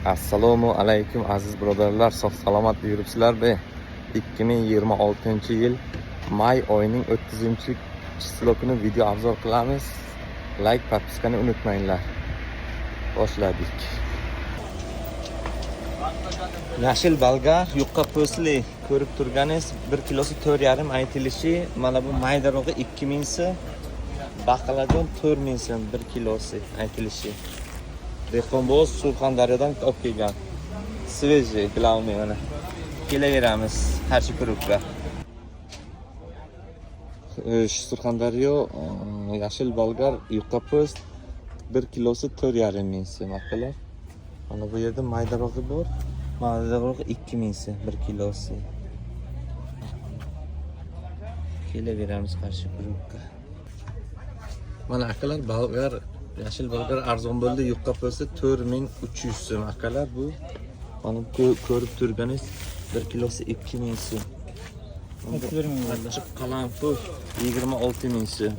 Assalomu alaykum aziz birodarlar, sog' salomat yuribsizlar-da. 2026 yil may oyining 30-chislov kuni video obzor qilamiz. Like, podpiskani unutmanglar. Boshladik. Yashil bolgar, yupqa po'stli ko'rib turganingiz 1 kilosi 4,5 aytilishi, mana bu maydarog'i 2000 so'm, baqlajon 4000 so'm 1 kilosi aytilishi. Dehqonboz Surxondaryodan olib kelgan. Sveji glavniy mana. Kelaveramiz qarshi kurukka. Surxondaryo yashil bolgar yupqa po'st 1 kilosi 4,5 ming so'm akalar. Mana bu yerda maydarog'i bor. Maydarog'i 2000 so'm 1 kilosi. Kelaveramiz qarshi kurukka. Mana akalar bolgar yashil bolgar arzon bo'ldi, yupqa po'sti 4300 so'm akalar bu. Mana ko'rib turganingiz 1 kilosi 2000 so'm. 31 ming bo'ldi. Qalamfush 26000 so'm.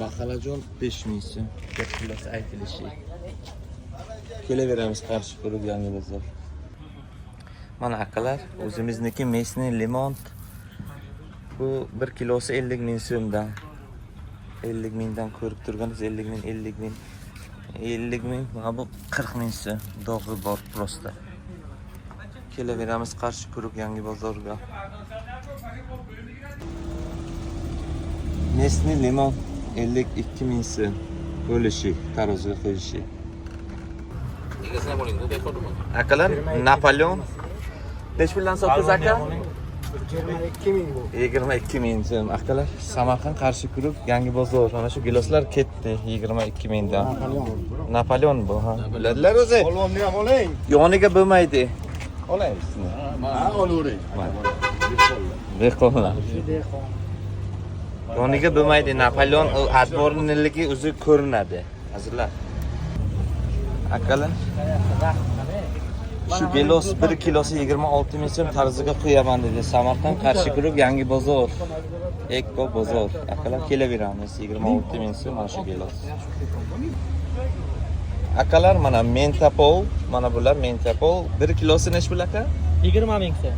Baqlajon 5000 so'm 1 kilosi aytilishi. Kelaveramiz qarshi kuruk yangi bozor. Mana akalar o'zimizniki mesni limon. Bu 1 kilosi 50 ming so'mdan. 50 mingdan ko'rib turganingiz 50 ming. 50 ming, mana bu 40 ming so'm. Dog'i bor prosta. Kelaveramiz qarshi kuruk yangi bozorga. Mesni limon 52 ming so'm. Bo'lishi, taroziga qo'yishi. Akalar Napoleon necha puldan sotdingiz aka? 22 ming bu. 22 ming so'm akalar. Samarqand qarshi kuruk yangi bozor. Mana shu giloslar ketdi 22 mingdan. Napoleon bu ha. Biladlar o'zi. Olonni ham oling. Yoniga bo'lmaydi. Olaymiz. Ha, olavering. Dehqonlar. Yoniga bo'lmaydi. Napoleon adborniligi o'zi ko'rinadi. Azizlar. Akalar. Shu gilos 1 kilosi 26 ming so'm tarziga qo'yaman dedi. Samarqand qarshi kuruk yangi bozor. Eko bozor. Akalar kelaveramiz 26 ming so'm mana shu gilos. Akalar mana mentapol, mana bular mentapol 1 kilosi necha pul aka? 20 ming so'm.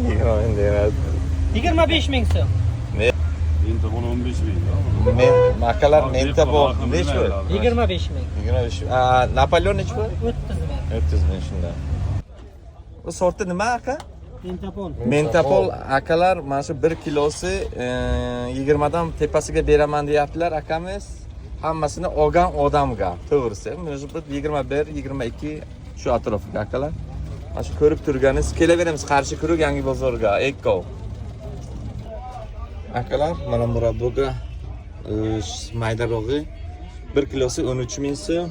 20 ming deyapti. 25 ming so'm. Mentapol 15 ming. Akalar mentapol necha pul? 25 ming. 25. Napoleon necha pul? 30 ming. 30 ming shunda. Bu sorti nima aka? Mentapol. Mentapol akalar mana shu 1 kilosi 20 dan tepasiga beraman deyaptilar akamiz. Hammasini olgan odamga, to'g'risi. Mana shu 21, 22 shu atrofga akalar. Mana shu ko'rib turganingiz kelaveramiz qarshi kuruk yangi bozorga. Eko. Akalar mana murabboga maydarog'i 1 kilosi 13 ming so'm,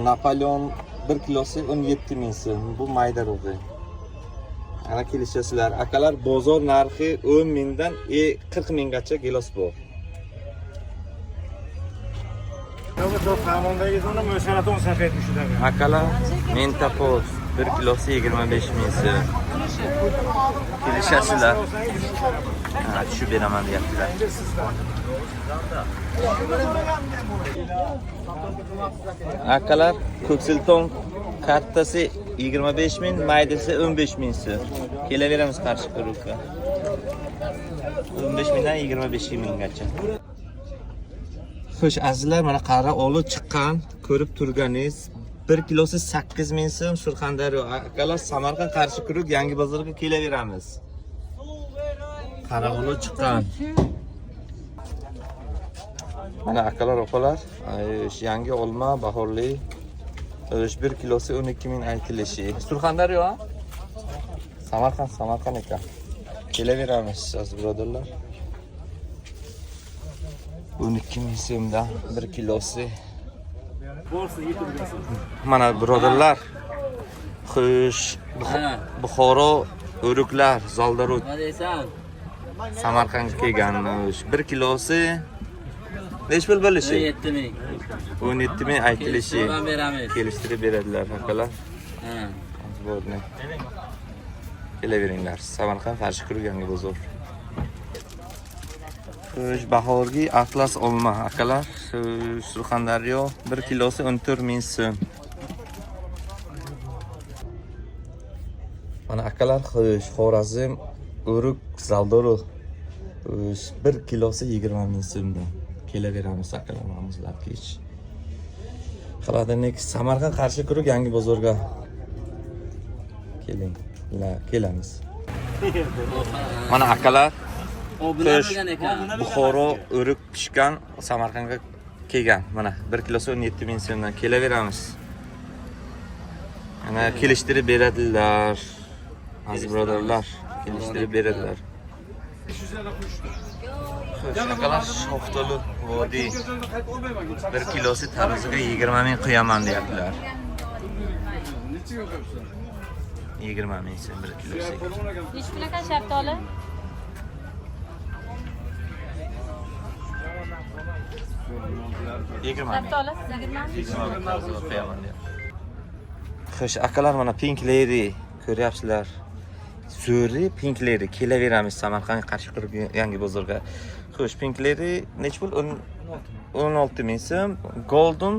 Napoleon 1 kilosi 17 ming so'm. Bu maydarog'i. Ana kelishasizlar. Akalar bozor narxi 10 mingdan 40 minggacha gilos bor. Akalar mentapol 1 kilosi 25 ming so'm. Kelishasizlar. Ha, tushib beraman deyaptilar. Akalar ko'ksilton kartasi 25 ming, maydasi 15 ming so'm. Kelaveramiz qarshi kurukka. 15 mingdan 25 minggacha. Xo'sh, azizlar, mana qara olib chiqqan, ko'rib turganingiz 1 kilosi 8 ming so'm Surxondaryo. Akalar Samarqand qarshi kuruk yangi bozorga kelaveramiz. Qara olib chiqqan. Mana akalar opalar, yangi olma bahorli 1 kilosi 12 ming aytilishi. Surxondaryo ha? Samarqand ekan. Kelaveramiz aziz birodarlar. 12 ming so'mdan 1 kilosi. Mana birodarlar. Xush, Buxoro o'ruklar, zoldarut. Nima deysan? Samarqandga kelgan 1 kilosi necha pul bo'lishi? 17 ming. 17 ming aytilishi. Kelishtirib beradilar akalar. Ha. Bo'ldi. Kelaveringlar. Samarqand qarshi kuruk yangi bozor. Xo'sh, bahorgi atlas olma akalar. Surxondaryo 1 kilosi 14.000 so'm. Mana akalar, xo'sh, Xorazm O'ruk Zaldoro. Xo'sh, 1 kilosi 20.000 so'mdan. Kelaveramiz akalar, mamuzlar kech. Xaladenik Samarqand qarshi kuruk yangi bozorga. Keling, kelamiz. Mana akalar, xo'sh, Buxoro o'ruk pishgan Samarqandga kelgan. Mana 1 kilosi 17.000 so'mdan kelaveramiz. Ana kelishtirib beradilar. Aziz birodarlar, kelishtirib beradilar. Akalar shoftoli vodiy 1 kilosi taroziga 20.000 qo'yaman deyaptilar. 20.000 so'm 1 kilosi. Ish bilan shaftoli. Shaftoli 20. Qo'yaman deyapti. Xo'sh, akalar mana Pink Lady ko'ryapsizlar. Zo'ri Pink Lady kelaveramiz Samarqandga qarshi qurib yangi bozorga. Xo'sh, Pink Lady nech pul? 16.000 so'm, Golden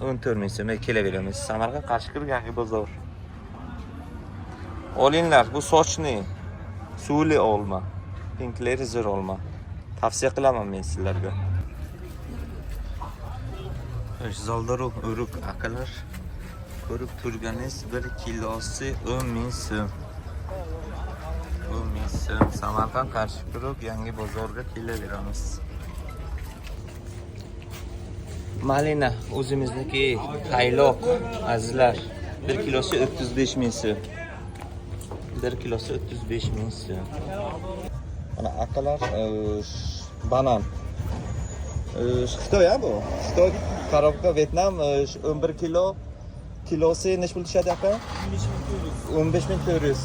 14.000 so'm kelaveramiz Samarqandga qarshi qurib yangi bozor. Olinglar, bu sochni suvli olma. Pink Lady zo'r olma. Tavsiya qilaman men sizlarga. Xo'sh, Zaldoro o'ruk akalar. Ko'rib turganingiz 1 kilosi 10.000 so'm. 10.000 so'm Samarqand qarshi kuruk yangi bozorga kelaveramiz. Malina o'zimizniki qayloq azizlar 1 kilosi 35.000 so'm. 1 kilosi 35.000 so'm. Mana akalar banan. Xitoy bu. Xitoy korobka Vietnam 11 kilo. Kilosi nech pul tushadi aka? 15.400.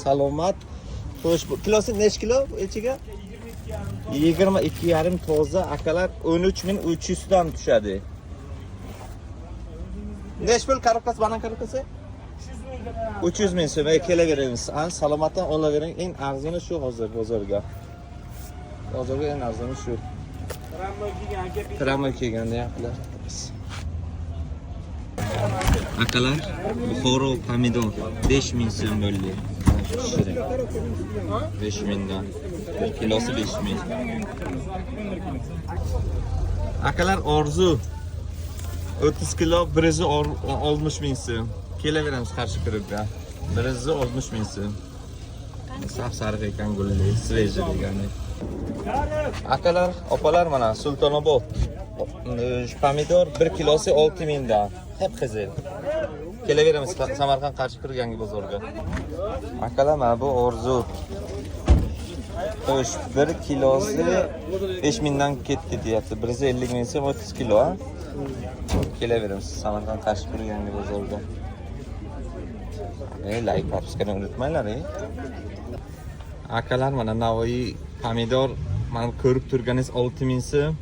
Salomat. Xo'sh, kilosi nech kilo ichiga? 22.5 toza akalar 13.300 dan tushadi. Nech pul korobkasi banan korobkasi? 300.000 so'm kelaveramiz. Salomatdan olavering. Eng arzoni shu hozir bozorga. Bozorga eng arzoni shu. Tramvay kelgan deyaptilar. Akalar, Buxoro pomidor 5.000 so'm bo'ldi. 5.000 dan. 1 kilosi 5.000. Akalar Orzu 30 kilo, birizi 60.000 so'm. Kelaveramiz qarshi kiribda. Birizi 60.000 so'm. Saf-sariq ekan gulli, sveji degani. Akalar, opalar mana Sultonobod. Pomidor 1 kilosi 6.000 dan. Hep qizil. Kelaveramiz Samarqand qarshi kirib yangi bozorga. Akalar mana bu Orzu. Xo'sh, 1 kilosi 5.000 dan ketdi deyapti. Birizi 50.000 so'm 30 kilo, ha? Kelaveramiz Samarqand qarshi kirib yangi bozorga. Like papskani unutmanglar, Akalar mana Navoiy pomidor mana ko'rib turganingiz 6.000 so'm.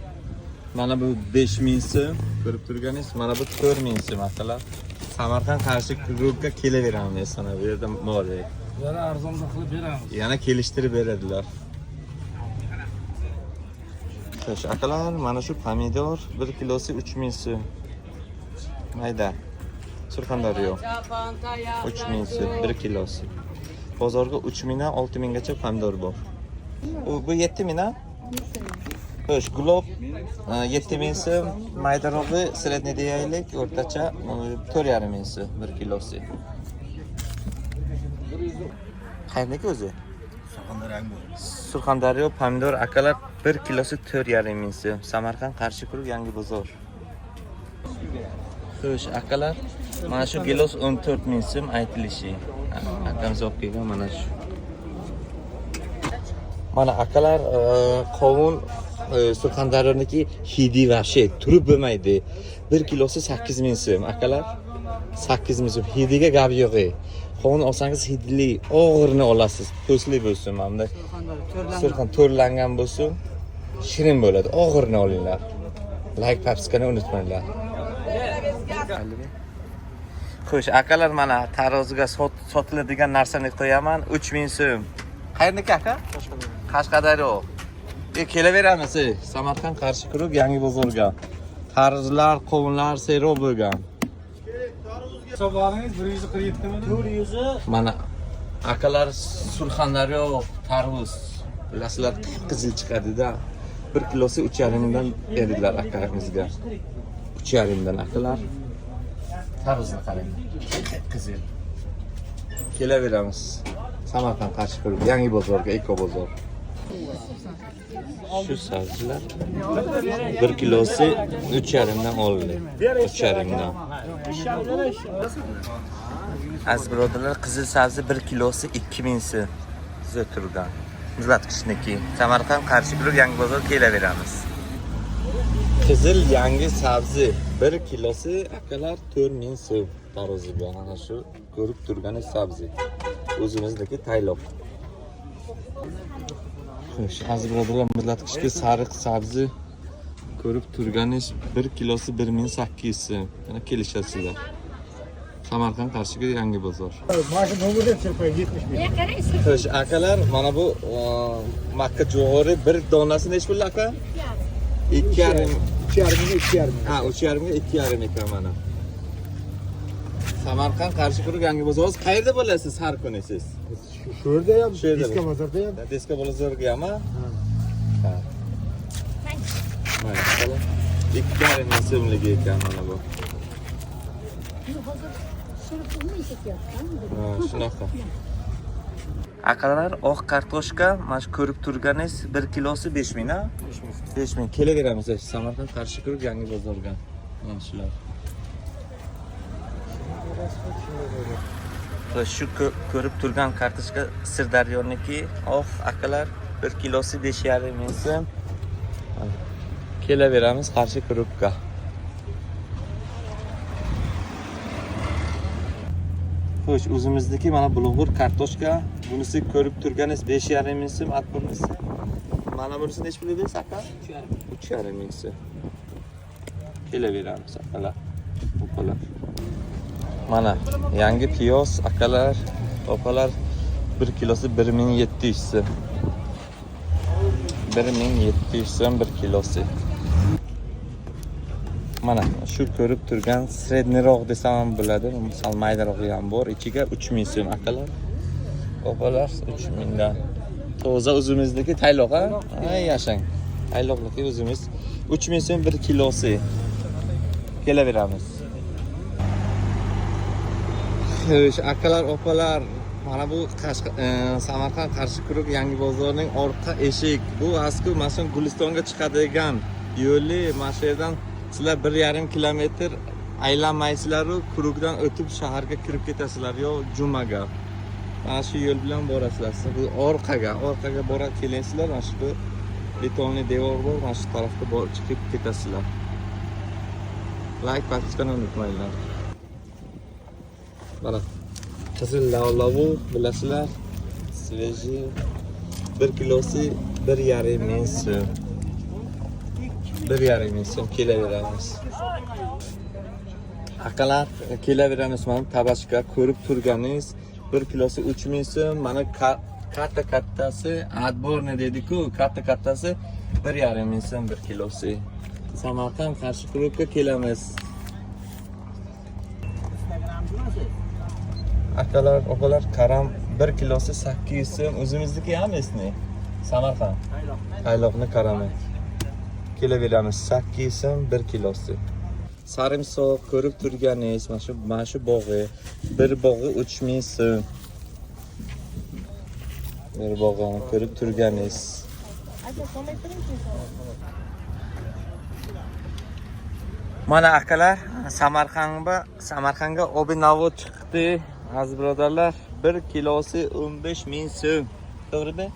Mana bu 5.000 so'm ko'rib turganingiz, mana bu 4.000 so'm akalar. Samarqand qarshi kurukka kelaveramiz sana bu yerda bor. Yana arzonda qilib beramiz. Yana kelishtirib beradilar. Xo'sh, akalar, mana shu pomidor 1 kilosi 3.000 so'm. Mayda. Surxondaryo 3.000 so'm 1 kilosi. Bozorga 3.000 dan 6.000 gacha pomidor bor. Bu 7.000 ha? Xo'sh, gulob 7.000 so'm, maydarog'i sredniy deyaylik, o'rtacha 4.5 so'm 1 kilosi. Qayniki o'zi? Surxondaryo pomidor akalar 1 kilosi 4.5 so'm. Samarqand qarshi kurib yangi bozor. Xo'sh, akalar, mana shu gilos 14.000 so'm aytilishi. Akam olib kelgan mana shu. Mana akalar, qovun Surxondaryoniki hidi vahshiy turib bo'lmaydi. 1 kilosi 8.000 so'm. Akalar 8.000 so'm. Hidiga gap yo'q. Qovun olsangiz hidli, og'irini olasiz. Po'sli bo'lsin mana. Surxon to'rlangan bo'lsin. Shirin bo'ladi. Og'irini olinglar. Like papskani unutmanglar. Xo'sh, akalar mana taroziga sotiladigan narsani qo'yaman 3.000 so'm. Qayniki aka? Qashqadaryo. Kelaveramiz. Samarqand qarshi kurib yangi bozorga. Tarzlar, qovunlar serob bo'lgan. Hisoblaringiz 147 mi? 400 Mana akalar Surxondaryo tarvuz. Bilasizlar qizil chiqadi-da. 1 kilosi 3,5 dan berdilar akamizga. 3,5 dan akalar. Tarvuzni qarang. Qizil. Kelaveramiz. Samarqand qarshi kurib yangi bozorga, Eko bozor. Şu sabzilar 1 kilosi 3,5 dan oldi. 3,5 dan. Az birodarlar, qizil sabzi 1 kilosi 2000 so'm. Siz turgan. Muzlatqichniki. Samarqand qarshi kurib yangi bozor kelaveramiz. Qizil yangi sabzi 1 kilosi akalar 4000 so'm. Taroziga mana shu ko'rib turganingiz sabzi. O'zimizniki tayloq. Xo'sh, aziz birodarlar, muzlatqichga sariq sabzi ko'rib turganingiz 1 kilosi 1800 so'm. Mana kelishasizlar. Samarqand qarshiga yangi bozor. Maaşı doğru da çırpıyor 70 bin. Xo'sh, akalar, mana bu makka jo'g'ori bir donasi nech pul aka? 2,5. 2,5 Ha, 3,5 ga 2,5 ekan mana. Samarqand qarshi kurib yangi bozor. Qayerda bo'lasiz har kuni siz? Şurada ya, Şurada Diska mı? Bazar'da ya. Diska bozorga ham? Ha. Mana qala. 2,5 so'mligi ekan mana bu. Ha, shunaqa. Akalar, oq kartoshka, mana shu ko'rib turganingiz 1 kilosi 5000 ha? 5000. Kelaveramiz. Samarqand qarshi kurib yangi bozorga. Mana shular. Şu ko'rib turgan kartoshka Sirdaryoniki oq akalar 1 kilosi 5,5 ming so'm. Kelaveramiz qarshi kurubga. Xo'sh, o'zimizniki mana bulg'ur kartoshka. Bunisi ko'rib turganingiz 5,5 ming so'm, at bunisi. Mana bunisi nech pul dedingiz aka? 3,5 ming so'm. Kelaveramiz akalar. Opalar. Mana yangi piyoz akalar, opalar 1 kilosi 1700 so'm. 1700 so'm 1 kilosi. Mana shu ko'rib turgan sredniroq desam ham bo'ladi, misol maydarog'i ham bor. Ichiga 3000 so'm akalar. Opalar 3000 dan. Toza o'zimizniki tayloq ha? Ay yashang. Tayloqniki o'zimiz 3000 so'm 1 kilosi. Kelaveramiz. Xo'sh, akalar, opalar, mana bu Samarqand qarshi kurib yangi bozorning orqa eshik. Bu asli masalan Gulistonga chiqadigan yo'li. Mana shu yerdan sizlar 1,5 kilometr aylanmaysizlar, kurukdan o'tib shaharga kirib ketasizlar yo Jumaga. Mana shu yo'l bilan borasizlar. Bu orqaga borib kelaysizlar. Mana shu betonli devor bor, mana shu tarafga chiqib ketasizlar. Like, podpiskani unutmanglar. Mana qizil lavlavu bilasizlar, sveji 1 kilosi 1,5 ming so'm. 1,5 ming so'm kelaveramiz. Akalar, kelaveramiz. Mana tabashka ko'rib turganingiz 1 kilosi 3000 so'm. Mana kattasi adborni dedi-ku, kattasi 1,5 ming so'm 1 kilosi. Samarqand qarshi kurubga kelamiz. Akalar, opalar, karam 1 kilosi 800 so'm. O'zimizniki ham esni. Samarqand. Tayloqni karami. Kelaveramiz 800 so'm 1 kilosi. Sarimsoq ko'rib turganingiz, mana shu bog'i. Bir bog'i 3000 so'm. Bir bog'ini ko'rib turganingiz. Mana akalar, Samarqandga obinavo chiqdi. Aziz birodarlar, 1 kilosi 15 ming so'm. To'g'rimi?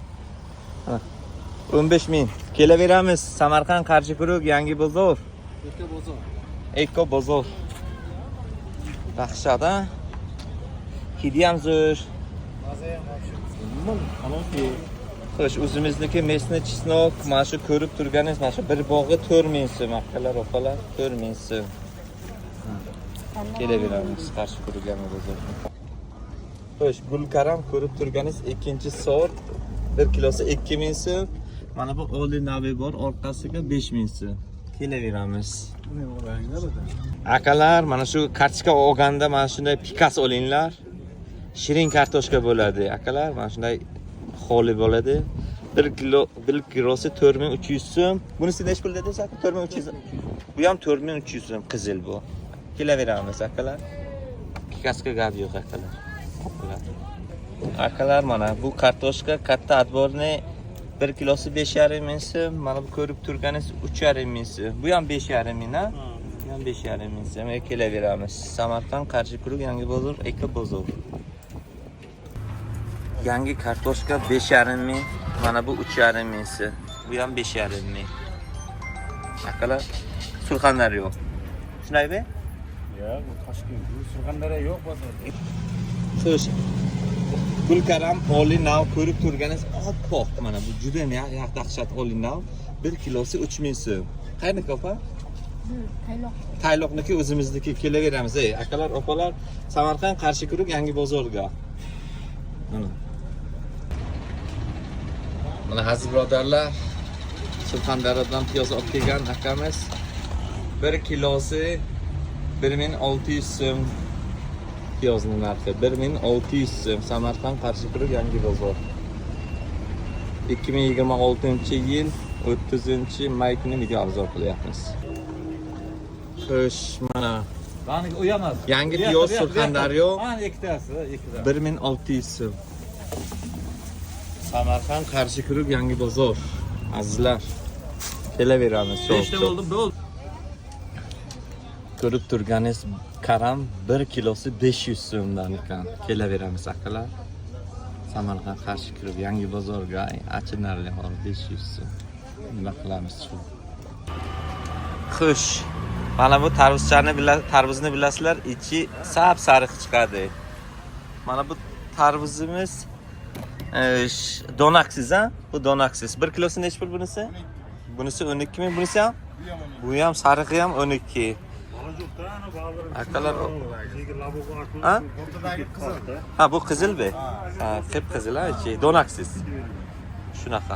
15 ming. Kelaveramiz. Samarqand qarshi kurib yangi bozor. Eko bozor. Dahshat ha? Hidi ham zo'r. Xo'sh, o'zimizniki mesni chisnok, mana shu ko'rib turganingiz, mana shu bir bog'i 4000 so'm, akalar, opalar, 4000 so'm. Kelaveramiz qarshi kurgan bozor. Xo'sh, gulkaram ko'rib turganingiz ikkinchi sort 1 kilosi 2000 so'm. Mana bu oliy navi bor, orqasiga 5000 so'm. Kelaveramiz. Akalar, mana shu kartoshka olganda mana shunday pikas olinglar. Shirin kartoshka bo'ladi. Akalar, mana shunday xoli bo'ladi. 1 kilosi 4300 so'm. Bunisi necha pul dedingiz aka? 4300. Bu ham 4300 so'm qizil bu. Kelaveramiz akalar. Pikasga gap yo'q akalar. Akalar, mana bu kartoshka katta adborni 1 kilosi 5,5 ming so'm. Mana bu ko'rib turganingiz 3,5 ming so'm. Bu ham 5,5 ming, ha? Bu ham 5,5 ming so'm. Kelaveramiz. Samarqand, Qarshi-Quruq, Yangi bozor, Eka bozor. Yangi kartoshka 5,5 ming. Mana bu 3,5 ming so'm. Bu ham 5,5 ming. Akalar, Surxondaryo. Shunaymi? Yo'q, bu Toshkent. Bu Surxondaryo yo'q bozor. Xo'sh. Gulkaram oliy nav ko'rib turganingiz oppoq. Mana bu juda ham dahshat oliy nav. 1 kilosi 3000 so'm. Qayniki opa? Tayloq. Tayloqniki o'zimizniki. Kelaveramiz. Ey, akalar, opalar, Samarqand, Qarshi-Quruq, Yangi bozorga. Mana aziz birodarlar, Surxondaryodan piyoz olib kelgan akamiz 1 kilosi 1600 so'm. Piyozning narxi 1600 so'm. Samarqand, Qarshi-Quruq, Yangi bozor. 2026-yil 30-may kuni video obzor qilyapmiz. Xo'sh, mana Qani u emas. yangi piyoz Surxondaryo Mana ikkitasi, ikkita. 1600 so'm. Samarqand, Qarshi-Quruq, Yangi bozor. Azizlar, kelaveramiz. Nechta bo'ldi? Bo'ldi. Ko'rib turganingiz karam 1 kilosi 500 so'mdan ekan. Kelaveramiz akalar. Samarqand, Qarshi-Quruq, Yangi bozorga achinarli hol 500 so'm. Nima qilamiz shu? Xush. Mana bu tarvuzni bilasizlar, ichi sap sariq chiqadi. Mana bu tarvuzimiz donaksiz, ha? Bu donaksiz. 1 kilosi necha pul bunisi? Bunisi 12 ming, bunisi ham? Bu ham sarig'i ham 12. Akalar. Ha? Ha, bu qizilmi? Ha, qip qizil, ha, ichi donaksiz. Shunaqa.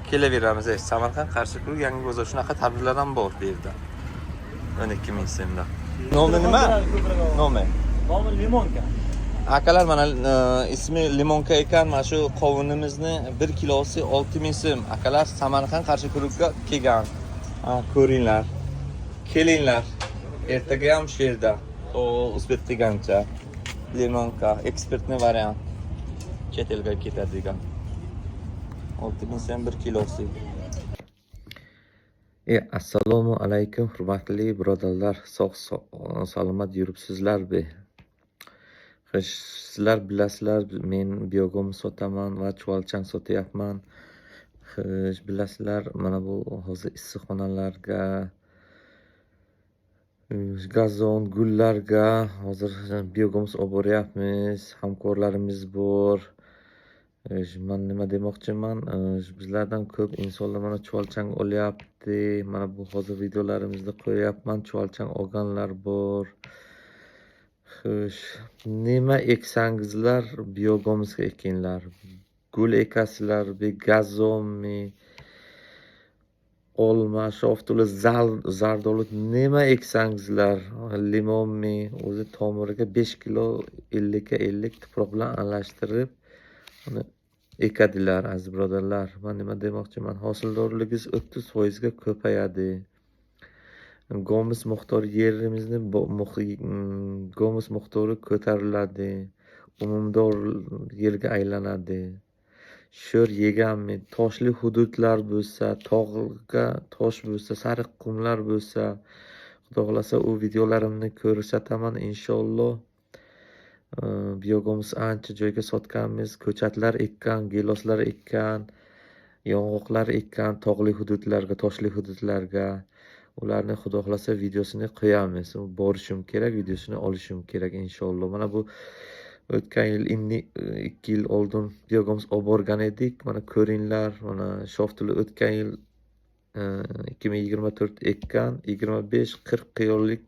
Kelaveramiz. Samarqand, Qarshi-Quruq, Yangi bozor. Shunaqa tarvuzlar ham bor bu yerda. 12 ming so'mda. Nomi nima? Nomi limonka. Akalar, mana ismi limonka ekan. Mana shu qovunimizni 1 kilosi 6000 so'm. Akalar, Samarqand, Qarshi-Quruqqa kelgan. Ha, ko'ringlar. Kelinglar. Ertaga ham shu yerda. O'zbek degancha. Limonka, ekspertni variant. Chet elga ketadigan. 6000 so'm 1 kilosi. Assalomu alaykum hurmatli birodarlar, sog' salomat yuribsizlar-bi? Xo'sh, sizlar bilasizlar, men biogom sotaman va chuvalchang sotyapman. Xo'sh, bilasizlar, mana bu hozir issiqxonalarga, gazon, gullarga hozir biogomos olib boryapmiz. Hamkorlarimiz bor. Men nima demoqchiman, bizlardan ko'p insonlar mana chuvalchang olyapti. Mana bu hozir videolarimizda qo'yapman, chuvalchang olganlar bor. Xo'sh, nima eksangizlar biogomosga ekinglar. Gul ekasizlar, gazonmi, olma, shoftuli, zardo'lik nima eksangizlar, limonmi, o'zi tomiriga 5 kilo 50 ga 50 tuproq bilan aralashtirib uni ekadilar aziz birodarlar. Men nima demoqchiman, hosildorligingiz 30% ga ko'payadi. Gomis miqdori yerimizni gomis miqdori ko'tariladi. Umumdor yerga aylanadi. Sho'r yeganmi, toshli hududlar bo'lsa, tog'ga tosh bo'lsa, sariq qumlar bo'lsa, xudo xolasa u videolarimni ko'rsataman inshaalloh. Biogomos ancha joyga sotganmiz, ko'chatlar ekkan, giloslar ekkan, yong'oqlar ekkan, tog'li hududlarga, toshli hududlarga. Ularni xudo xolasa videosini qo'yamiz. Borishim kerak, videosini olishim kerak inshaalloh. Mana bu o'tgan yil 2 yil oldin biogomos olib borgan edik. Mana ko'ringlar, mana shoftuli o'tgan yil 2024 ekkan, 25-40 qiyonlik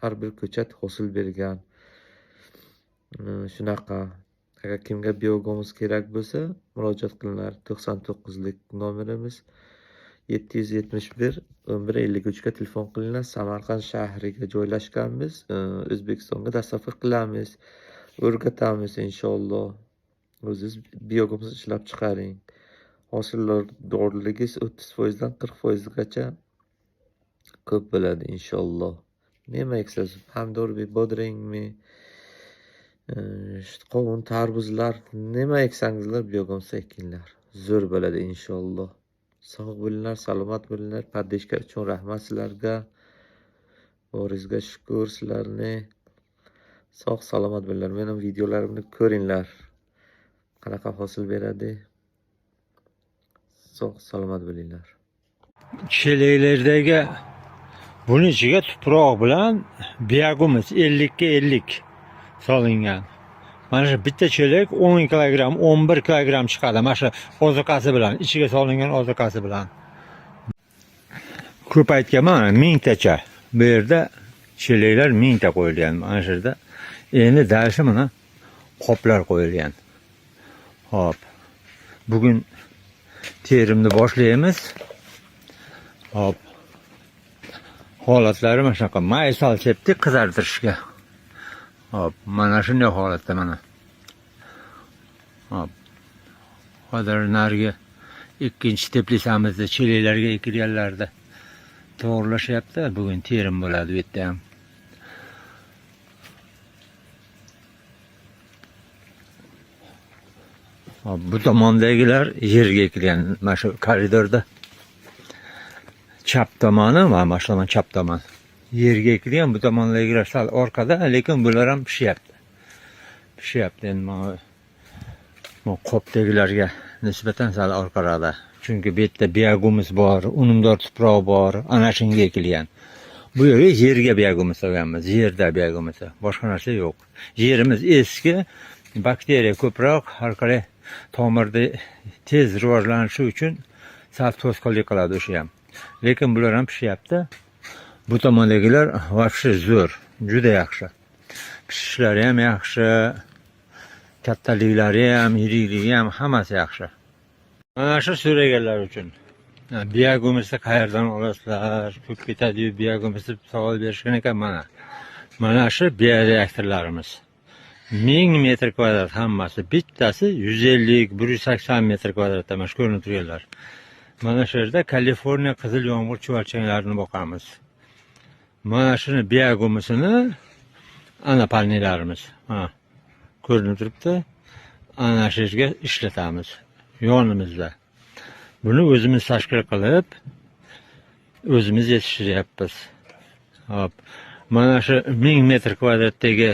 har bir ko'chat hosil bergan. Shunaqa. Agar kimga biogomuz kerak bo'lsa, murojaat qilinglar. 99lik nomerimiz 771 1153 ga telefon qilinglar. Samarqand shahriga joylashganmiz. O'zbekistonga tasavvur qilamiz, o'rgatamiz inshaalloh. O'zingiz biogomuz ishlab chiqaring. Hosildorligingiz 30% dan 40%gacha ko'p bo'ladi inshaalloh. Nima eksangiz, pomidormi, bodringmi, qovun, tarvuzlar, nima eksangizlar biogomuz ekinglar. Zo'r bo'ladi inshaalloh. Sog' bo'linglar, salomat bo'linglar. Podдержка uchun rahmat sizlarga. Boringizga shukr, sizlarni. Sog' salomat bo'linglar. Mening videolarimni ko'ringlar. Qanaqa hosil beradi? Sog' salomat bo'linglar. Chelaklardagi buni ichiga tuproq bilan biogomuz 50 ga 50 solingan. Mana shu bitta chelak 10 kilogramm, 11 kilogramm chiqadi. Mana shu ozuqasi bilan, ichiga solingan ozuqasi bilan. Ko'p aytganman, 1000 tacha. Bu yerda chelaklar 1000 ta qo'yilgan. Mana shu yerda endi dalshi mana qoplar qo'yilgan. Hop. Bugun terimni boshlaymiz. Hop. Holatlari mana shunaqa may solchepti qizartirishga. Hop, mana shunday holatda mana. Hop. Hozir narigi ikkinchi teplisamizda chelaklarga ekilganlarda to'g'rilashyapti. Bugun terim bo'ladi bu yerda ham. Hop, bu tomondagilar yerga ekilgan, mana shu koridorda. Chap tomoni va mana shu chap tomon. Yerga ekilgan, bu tomondagilar sal orqada, lekin bular ham pishyapti. Endi mana bu qopdagilarga nisbatan sal orqarada. Chunki bu yerda biogomuz bor, unumdor tuproq bor, ana shunga ekilgan. Bu yerga yerga biogomuz solganmiz, yerda biogomuz, boshqa narsa yo'q. Yerimiz eski, bakteriya ko'proq, har qalay tomirda tez rivojlanishi uchun sal to'sqinlik qiladi o'sha ham. Lekin bular ham pishyapti. Bu tomondagilar vobshe zo'r, juda yaxshi. Pishishlari ham yaxshi, kattaliklari ham, yirikligi ham hammasi yaxshi. Mana shu so'raganlar uchun biogomuzni qayerdan olasizlar? Ko'p ketadi-yu biogomus deb savol berishgan ekan mana. Mana shu bioreaktorlarimiz. 1000 metr kvadrat hammasi, bittasi 150-180 metr kvadratda mana shu ko'rinib turganlar. Mana shu yerda Kaliforniya qizil yomg'ir chuvalchanglarini boqamiz. Mana shuni biogomusini ana panellarimiz. Ha. Ko'rinib turibdi. Ana shu yerga ishlatamiz yonimizda. Buni o'zimiz tashkil qilib, o'zimiz yetishtiryapmiz. Hop. Mana shu 1000 metr kvadratdagi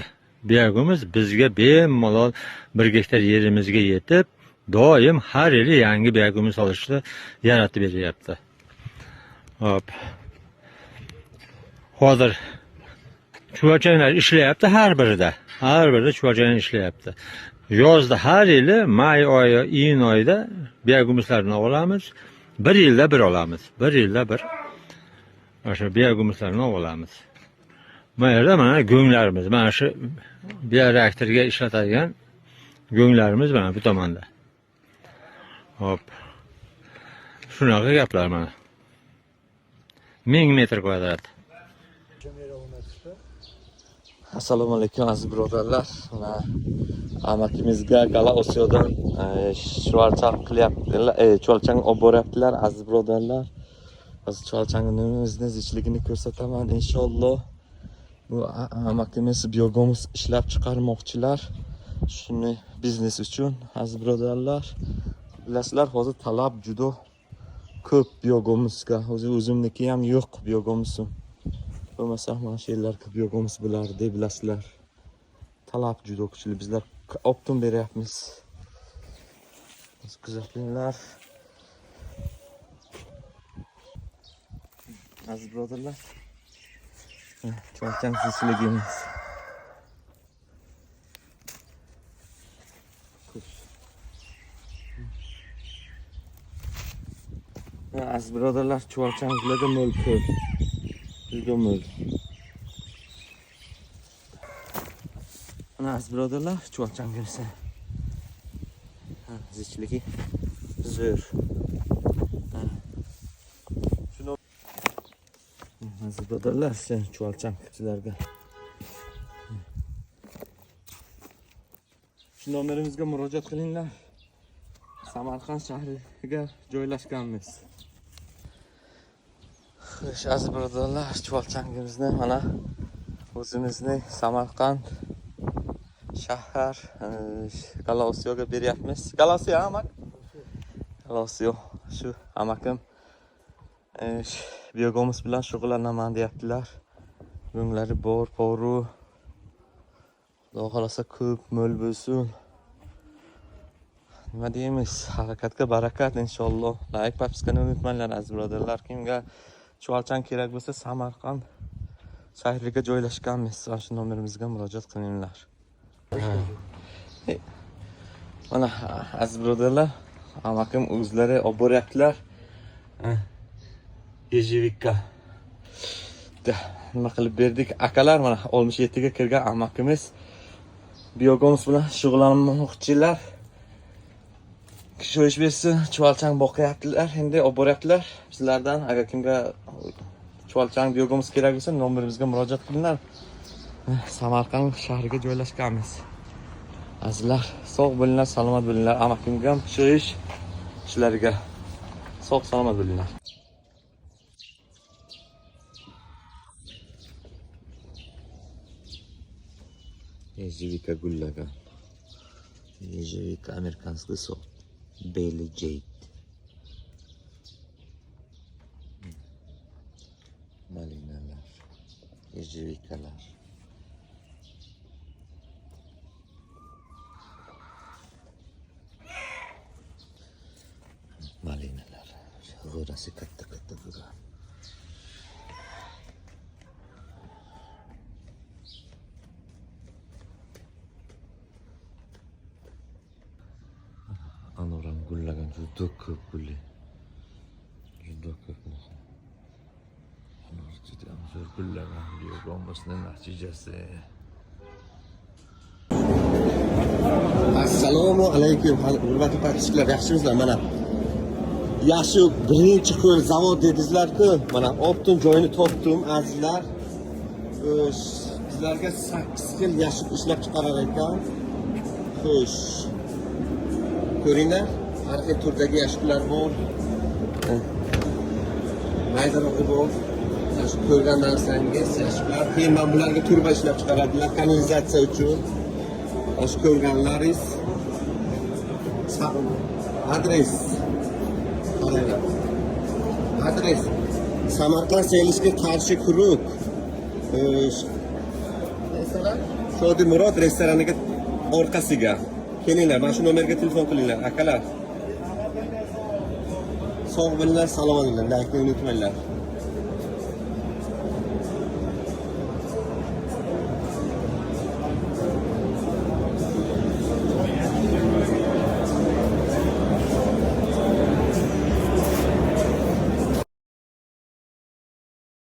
biogomuz bizga bemalol 1 gektar yerimizga yetib, doim har yili yangi biogomuz olishni yaratib beryapti. Hop. Hozir chuvalchanglar ishlayapti har birida. Har birida chuvalchanglar ishlayapti. Yozda har yili may oyi, iyun oyida biogomuzlarni olamiz. 1 yilda bir olamiz. 1 yilda bir o'sha biogomuzlarni olamiz. Mana yerda mana go'nglarimiz, mana shu bioreaktorga ishlatadigan go'nglarimiz mana bu tomonda. Hop. Shunaqa gaplar mana. 1000 metr kvadrat. Assalomu alaykum aziz birodarlar. Amakimizga Gala Osiyodan chuvalchang qilyaptilar, chuvalchang olib boryaptilar aziz birodarlar. Hozir chuvalchangimizni zichligini ko'rsataman inshaalloh. Bu amakimiz biogomuz ishlab chiqarmoqchilar. Shuni biznes uchun aziz birodarlar. Bilasizlar, hozir talab juda ko'p biogomuzga. Hozir o'zimniki ham yo'q biogomuzim. Bo'lmasa mana shu yerlarga biogomuz bo'lardi, bilasizlar. Talab juda kuchli. Bizlar optim beryapmiz. Kuzatinglar. Aziz birodarlar. Chuvalchang zichligimiz. Aziz birodarlar, chuvalchanglarga mo'l ko'p. Juda mo'l. Mana aziz birodarlar, chuvalchangimiz. zichligi zo'r. Hozir birodarlar, sen chuvalchang sizlarga. Shu nomerimizga murojaat qilinglar. Samarqand shahriga joylashganmiz. Xo'sh, aziz birodarlar, chuvalchangimizni mana o'zimizning Samarqand shahar Galosiyoga beryapmiz. Galosiyo amak. Galosiyo shu amakim biogomus bilan shug'ullanaman deyaptilar. Bunlari bor, poru. Xudo xolasa ko'p mo'l bo'lsin. Nima deymiz? Harakatga barakat inshaalloh. Like, podpiskani unutmanglar aziz birodarlar. Kimga chuvalchang kerak bo'lsa, Samarqand shahriga joylashganmiz. Shu nomerimizga murojaat qilinglar. Mana aziz birodarlar, amakim o'zlari olib boryaptilar. Ejevika. Nima qilib berdik? Akalar mana 67 ga kirgan amakimiz biogomus bilan shug'ullanmoqchilar. Kishi ish bersin, chuvalchang boqyaptilar, endi olib boryaptilar. Sizlardan agar kimga chuvalchang biogomus kerak bo'lsa, nomerimizga murojaat qilinglar. Samarqand shahriga joylashganmiz. Azizlar, sog' bo'linglar, salomat bo'linglar. Amakimga ham shu ish ishlariga sog' salomat bo'linglar. Ejevika gullagan. Ejevika amerikanskiy sort. Bailey Jade. Malinalar. Ejevikalar. Malinalar. G'o'rasi katta-katta bo'lgan. Anoran gullagan juda ko'p gulli. Juda ko'p. Anor juda zo'r gullagan biogomusning natijasi. Assalomu alaykum, hurmatli podpischilar, yaxshimisizlar? Mana yaxshi birinchi ko'l zavod dedingizlar-ku, mana optim joyini topdim azizlar. Sizlarga 8 yil yashib ishlab chiqarar ekan. Xo'sh. Ko'ringlar, har xil turdagi yashiklar bor. Maydaroqi bor. Shu ko'rgan narsangiz yashiklar. Keyin men bularga turba ishlab chiqaradilar kanalizatsiya uchun. Shu ko'rganlaringiz adres. Adres Samarqand Selishga qarshi kuruk. Shodi Murod restoraniga orqasiga. Kelinglar, mana shu nomerga telefon qilinglar, akalar. Sog' bo'linglar, salomat bo'linglar, like unutmanglar.